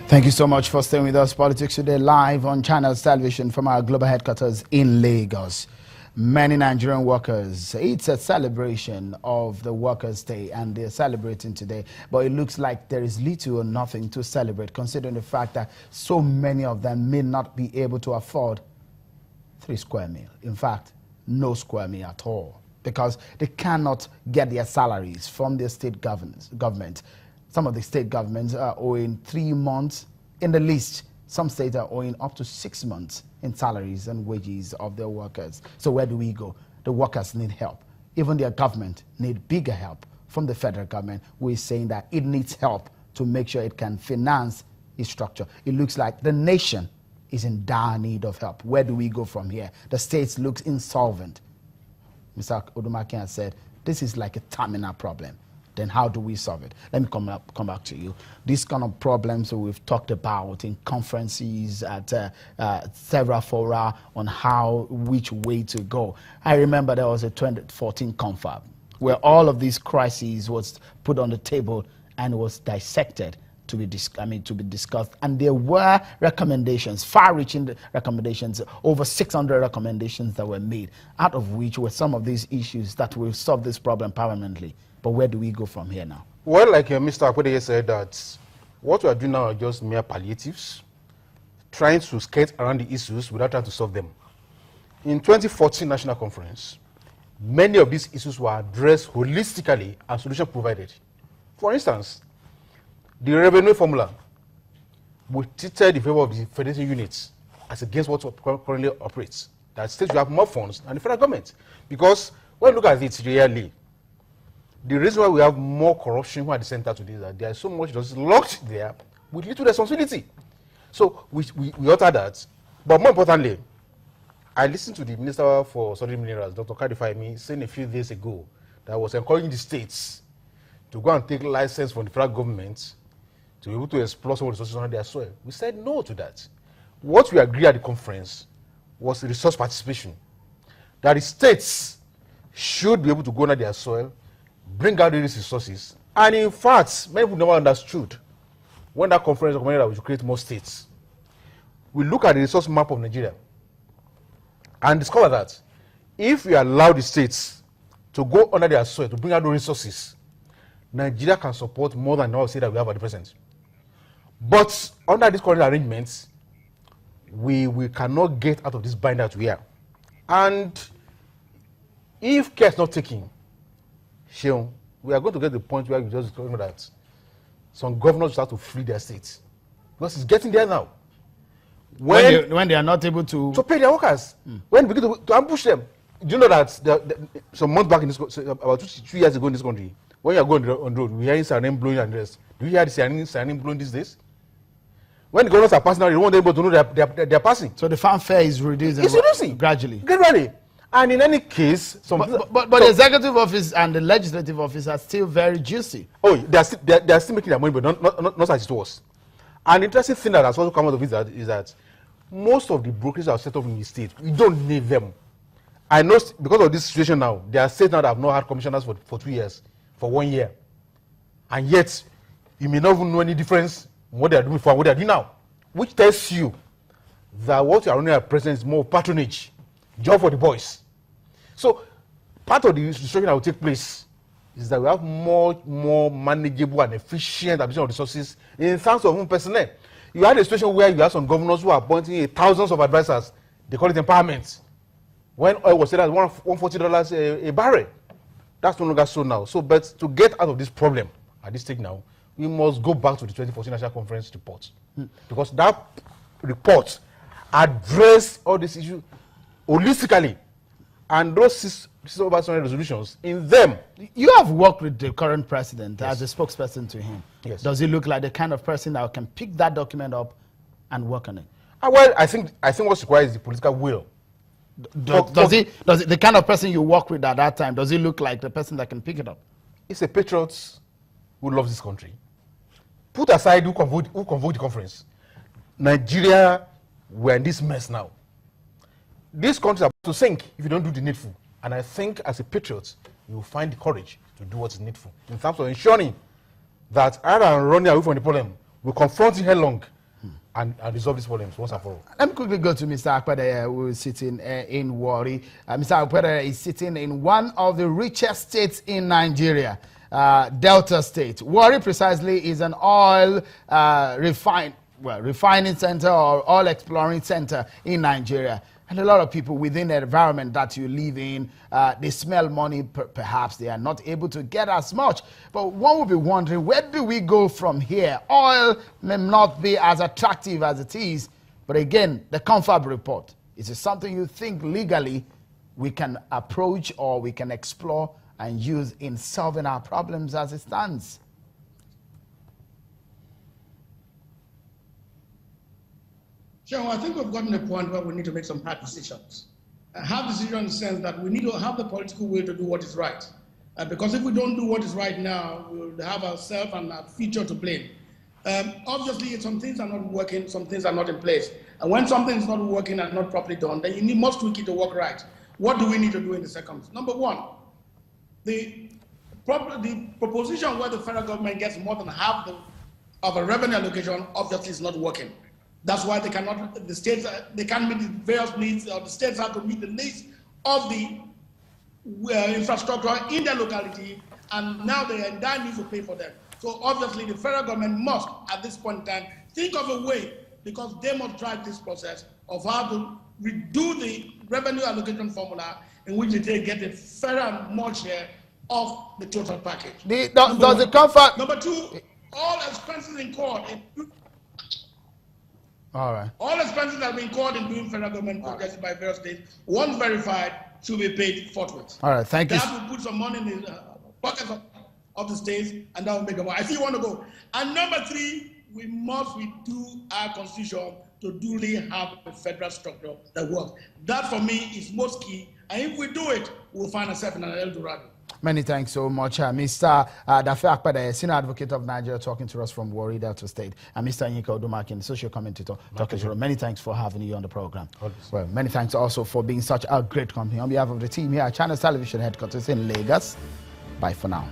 Thank you so much for staying with us. Politics Today live on Channels Television from our global headquarters in Lagos. Many Nigerian workers, it's a celebration of the Workers' Day and they're celebrating today. But it looks like there is little or nothing to celebrate considering the fact that so many of them may not be able to afford 3 square meal. In fact, no square meal at all because they cannot get their salaries from their state government. Some of the state governments are owing 3 months in the least. Some states are owing up to 6 months in salaries and wages of their workers. So where do we go? The workers need help. Even their government need bigger help from the federal government, who is saying that it needs help to make sure it can finance its structure. It looks like the nation is in dire need of help. Where do we go from here? The states look insolvent. Mr. Odumakin has said, this is like a terminal problem. Then how do we solve it? Let me come back to you. These kind of problems that we've talked about in conferences at several fora on which way to go. I remember there was a 2014 confab where all of these crises was put on the table and was dissected to be discussed. And there were recommendations, far-reaching recommendations, over 600 recommendations that were made, out of which were some of these issues that will solve this problem permanently. But where do we go from here now? Well, like Mr. Akwedeye said, that what we are doing now are just mere palliatives, trying to skate around the issues without trying to solve them. In 2014 National Conference, many of these issues were addressed holistically and solutions provided. For instance, the revenue formula, we treated in favor of the federation units as against what currently operates. That states will have more funds than the federal government. Because when you look at it really, the reason why we have more corruption at the center today is that there is so much just locked there with little responsibility. So we alter that. But more importantly, I listened to the Minister for Solid Minerals, Dr. Kadi Fahimi, saying a few days ago that was encouraging the states to go and take license from the federal government to be able to explore some of the resources on their soil. We said no to that. What we agreed at the conference was resource participation. That the states should be able to go on their soil, bring out these resources. And in fact, many people never understood when that conference recommended that we should create more states. We look at the resource map of Nigeria and discover that if we allow the states to go under their soil to bring out those resources, Nigeria can support more than all states that we have at the present. But under these current arrangements, we cannot get out of this bind that we are. And if care is not taken, Sheon, we are going to get to the point where we just discover that some governors start to flee their states. Because it's getting there now. When they are not able to pay their workers. When we begin to ambush them. Do you know that some months back in this, about 2 years ago in this country, when you are going on the road, we hear siren blowing and the rest. Do you hear the siren blowing these days? When the governors are passing out, they want them to know they're passing. So the fanfare is reducing. It's reducing gradually. Gradually. And in any case, but the executive office and the legislative office are still very juicy. Oh, they are still making their money, but not as it was. An interesting thing that has also come out of it is that most of the brokers are set up in the state. We don't need them. I know because of this situation now, there are states now that have not had commissioners for 2 years, for 1 year. And yet, you may not even know any difference in what they are doing before and what they are doing now. Which tells you that what you are running at present is more patronage, job for the boys. So, part of the restructuring that will take place is that we have more manageable and efficient addition of resources in terms of personnel. You had a situation where you have some governors who are appointing thousands of advisors. They call it empowerment. When oil was said at $140 a barrel, that's no longer so now. So, but to get out of this problem at this stage now, we must go back to the 2014 National Conference report. Because that report addressed all these issues holistically. And those over 600 resolutions, in them. You have worked with the current president as a spokesperson to him. Yes. Does he look like the kind of person that can pick that document up and work on it? Well, I think what's required is the political will. Does the kind of person you work with at that time, does he look like the person that can pick it up? It's a patriot who loves this country. Put aside who convoked the conference. Nigeria, we're in this mess now. This country is about to sink if you don't do the needful. And I think as a patriot, you will find the courage to do what is needful in terms of ensuring that rather than running away from the problem, we confront it headlong and resolve these problems once and for all. Let me quickly go to Mr. Akpedeye, who is sitting in Warri. Mr. Akpedeye is sitting in one of the richest states in Nigeria, Delta State. Warri precisely is an oil refining center or oil exploring center in Nigeria. And a lot of people within the environment that you live in, they smell money, perhaps they are not able to get as much. But one would be wondering, where do we go from here? Oil may not be as attractive as it is, but again, the Confab report, is it something you think legally we can approach or we can explore and use in solving our problems as it stands? Sure, I think we've gotten to a point where we need to make some hard decisions. Hard decisions in the sense that we need to have the political will to do what is right. Because if we don't do what is right now, we'll have ourselves and our future to blame. Obviously, some things are not working, some things are not in place. And when something is not working and not properly done, then you must tweak it to work right. What do we need to do in the second? Number one, the proposition where the federal government gets more than half of a revenue allocation obviously is not working. That's why they cannot, the states, they can't meet the various needs, or the states have to meet the needs of the infrastructure in their locality, and now they are in dire need to pay for them. So obviously the federal government must, at this point in time, think of a way, because they must drive this process of how to redo the revenue allocation formula in which they get a fair and more share of the total package. Does the Confab... Number two, all expenses incurred All right. All expenses that have been incurred in doing federal government projects by various states, once verified, should be paid forthwith. All right, thank you. That will put some money in the pockets of the states, and that will make them more. I see you want to go. And number three, we must redo our constitution to duly have a federal structure that works. That, for me, is most key. And if we do it, we'll find ourselves in an El Dorado. Many thanks so much, Mr. Dafe Akpedeye, Senior Advocate of Nigeria, talking to us from Warri, Delta State, and Mr. Yinka Odumakin, Social Commentator, talking to us. Many thanks for having you on the program. Well, many thanks also for being such a great company. On behalf of the team here at Channels Television Headquarters in Lagos, bye for now.